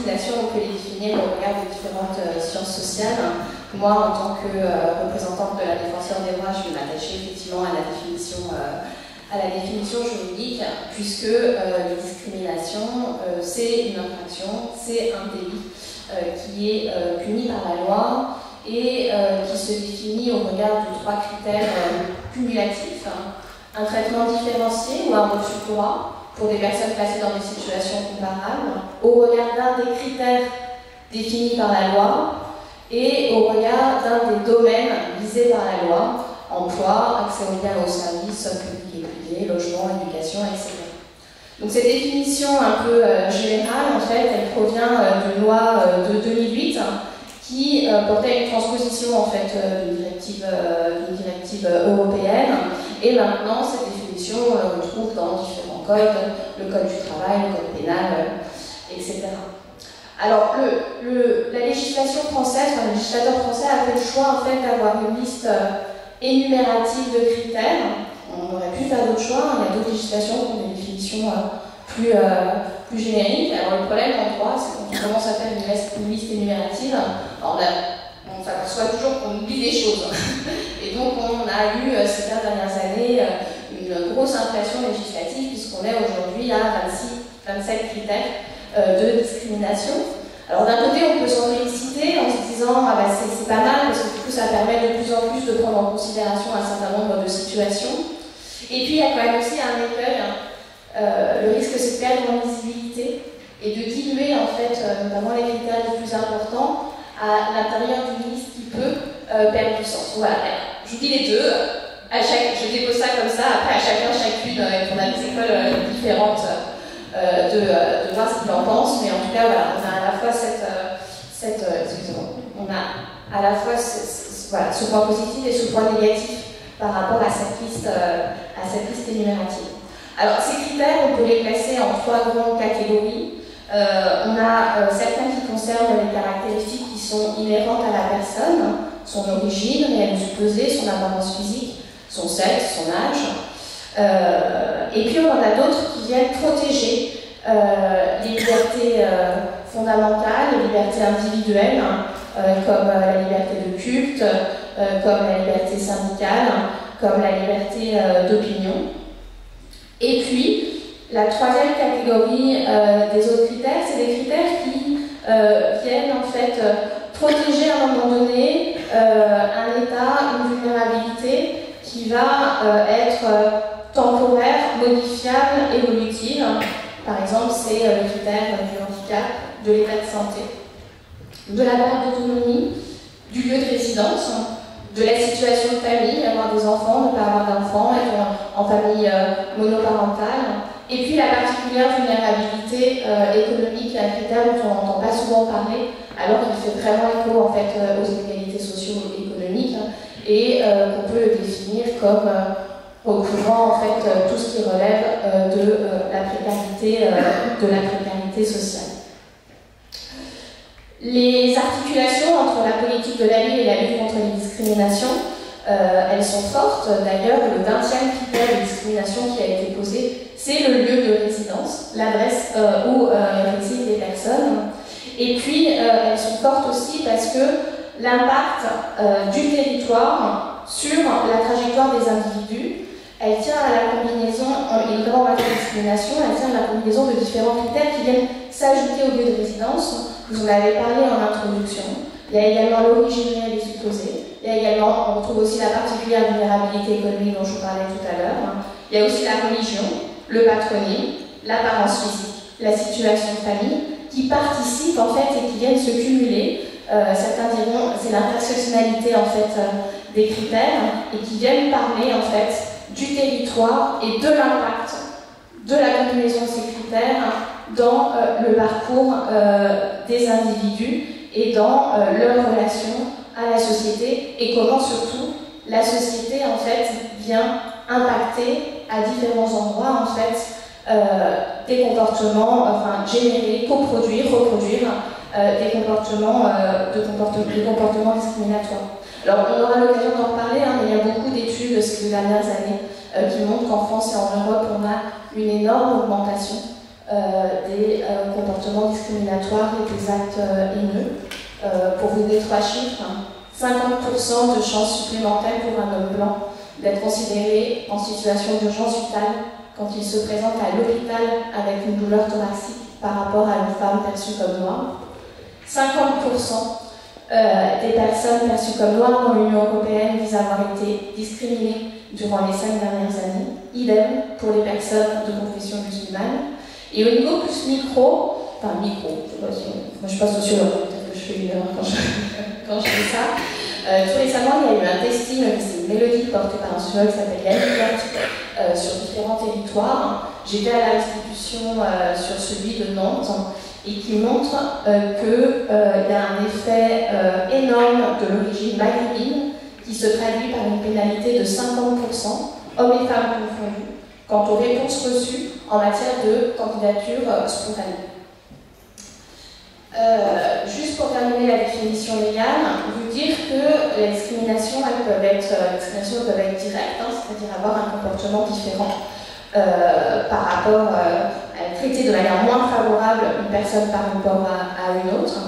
discriminations, on peut les définir au regard de différentes sciences sociales. Moi, en tant que représentante de la défenseur des droits, je vais m'attacher effectivement à la définition juridique, puisque les discriminations, c'est une infraction, c'est un délit qui est puni par la loi et qui se définit au regard de 3 critères cumulatifs, un traitement différencié ou un refus de droit pour des personnes placées dans des situations comparables, au regard d'un des critères définis par la loi et au regard d'un des domaines visés par la loi, emploi, accès aux biens et aux services publics et privés, logement, éducation, etc. Donc cette définition un peu générale, en fait, elle provient d'une loi de 2008 qui portait une transposition en fait, d'une directive européenne. Et maintenant, cette définition, on la retrouve dans différents codes, le code du travail, le code pénal, etc. Alors, la législation française, le législateur français a fait le choix en fait, d'avoir une liste énumérative de critères. On aurait pu faire d'autres choix, il y a d'autres législations qui ont des définitions plus génériques. Alors le problème en droit, c'est quand on commence à faire une liste énumérative, alors on s'aperçoit toujours qu'on oublie des choses. Et donc on a eu ces 15 dernières années une grosse inflation législative puisqu'on est aujourd'hui à 27 critères de discrimination. Alors d'un côté, on peut s'en féliciter en se disant ah bah, c'est pas mal parce que du coup ça permet de plus en plus de prendre en considération un certain nombre de situations. Et puis il y a quand même aussi un écueil, le risque c'est de perdre en visibilité et de diluer en fait notamment les critères les plus importants à l'intérieur d'une liste qui peut perdre du sens. Voilà, je vous dis les deux. Je dépose ça comme ça, après à chacune, on a des écoles différentes de voir ce qu'ils en pensent, mais en tout cas, voilà, on a à la fois on a à la fois ce point positif et ce point négatif par rapport à cette liste énumérative. Alors, ces critères, on peut les classer en 3 grandes catégories. On a certains qui concernent les caractéristiques qui sont inhérentes à la personne, son origine, réelle ou supposée, son apparence physique, son sexe, son âge. Et puis on en a d'autres qui viennent protéger les libertés fondamentales, les libertés individuelles, comme la liberté de culte, comme la liberté syndicale, comme la liberté d'opinion. Et puis, la 3e catégorie des autres critères, c'est des critères qui viennent en fait protéger à un moment donné un état, une vulnérabilité qui va être temporaire, modifiable, évolutive. Par exemple, c'est le critère du handicap, de l'état de santé, de la perte d'autonomie, du lieu de résidence, de la situation de famille, avoir des enfants, ne pas avoir d'enfants, être en famille monoparentale. Et puis la particulière vulnérabilité économique, un critère dont on n'entend pas souvent parler, alors qu'il fait vraiment écho en fait, aux inégalités socio-économiques, et qu'on peut le définir comme recouvrant en fait, tout ce qui relève de la précarité sociale. Les articulations entre la politique de la ville et la lutte contre les discriminations, elles sont fortes. D'ailleurs, le 20e critère de discrimination qui a été posé, c'est le lieu de résidence, l'adresse où résident les personnes. Et puis, elles sont fortes aussi parce que l'impact du territoire sur la trajectoire des individus, elle tient à la combinaison, et notamment en matière de discrimination, elle tient à la combinaison de différents critères qui viennent s'ajouter au lieu de résidence. Vous en avez parlé en introduction. Il y a également l'origine réelle et supposée. Il y a également, on retrouve aussi la particulière vulnérabilité économique dont je vous parlais tout à l'heure. Il y a aussi la religion, le patronyme, l'apparence physique, la situation de famille, qui participent en fait et qui viennent se cumuler. Certains diront c'est l'intersectionnalité en fait des critères et qui viennent parler en fait du territoire et de l'impact de la combinaison de ces critères dans le parcours des individus et dans leur relation à la société et comment surtout la société en fait vient impacter à différents endroits en fait des comportements, enfin générer, coproduire, reproduire des comportements discriminatoires. Alors on aura l'occasion d'en reparler, mais il y a beaucoup d'études ces dernières années qui montrent qu'en France et en Europe on a une énorme augmentation des comportements discriminatoires et des actes haineux. Pour vous donner 3 chiffres, 50% de chances supplémentaires pour un homme blanc d'être considéré en situation d'urgence vitale quand il se présente à l'hôpital avec une douleur thoracique par rapport à une femme perçue comme noire. 50% des personnes perçues comme noires dans l'Union européenne disent avoir été discriminées durant les 5 dernières années. Idem pour les personnes de confession musulmane. Et au niveau plus micro, enfin micro, je sais pas si, moi je suis pas sociologue, peut-être que je fais une erreur quand je fais ça. Tout récemment, il y a eu un testing, c'est une mélodie portée par un sociologue qui s'appelle Yannick Vert, sur différents territoires. J'étais à la restitution sur celui de Nantes et qui montre qu'il y a un effet énorme de l'origine maghrébine qui se traduit par une pénalité de 50%, hommes et femmes confondus, quant aux réponses reçues en matière de candidature spontanée. Juste pour terminer la définition légale, vous dire que les discriminations peuvent être directes, c'est-à-dire avoir un comportement différent par rapport à traiter de manière moins favorable une personne par rapport à une autre,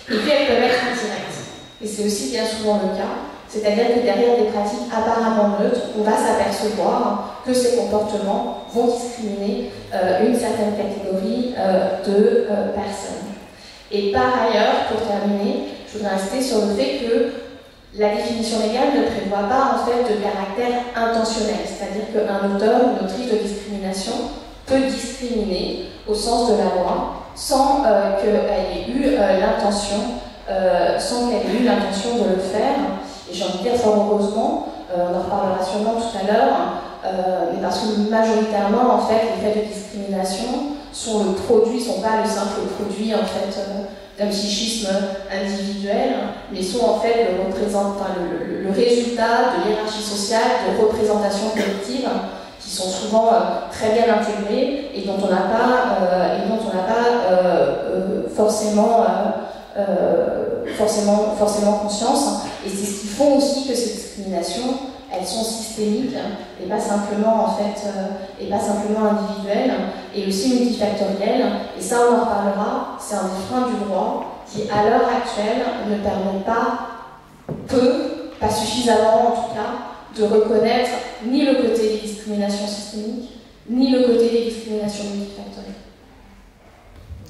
et puis elles peuvent être indirectes. Et c'est aussi bien souvent le cas, c'est-à-dire que derrière des pratiques apparemment neutres, on va s'apercevoir que ces comportements vont discriminer une certaine catégorie de personnes. Et par ailleurs, pour terminer, je voudrais insister sur le fait que la définition légale ne prévoit pas en fait de caractère intentionnel, c'est-à-dire qu'un auteur ou une autrice de discrimination peut discriminer au sens de la loi sans qu'elle ait eu l'intention de le faire. Et j'ai envie de dire fort heureusement, on en reparlera sûrement tout à l'heure, mais parce que majoritairement en fait les faits de discrimination sont le produit, sont pas le simple produit en fait d'un psychisme individuel, mais sont en fait le résultat de hiérarchie sociale, de représentations collectives qui sont souvent très bien intégrées et dont on n'a pas, forcément conscience. Et c'est ce qui font aussi que ces discriminations, elles sont systémiques et pas simplement individuelles, et aussi multifactorielles. Et ça, on en reparlera. C'est un des freins du droit qui, à l'heure actuelle, ne permet pas suffisamment en tout cas, de reconnaître ni le côté des discriminations systémiques, ni le côté des discriminations multifactorielles.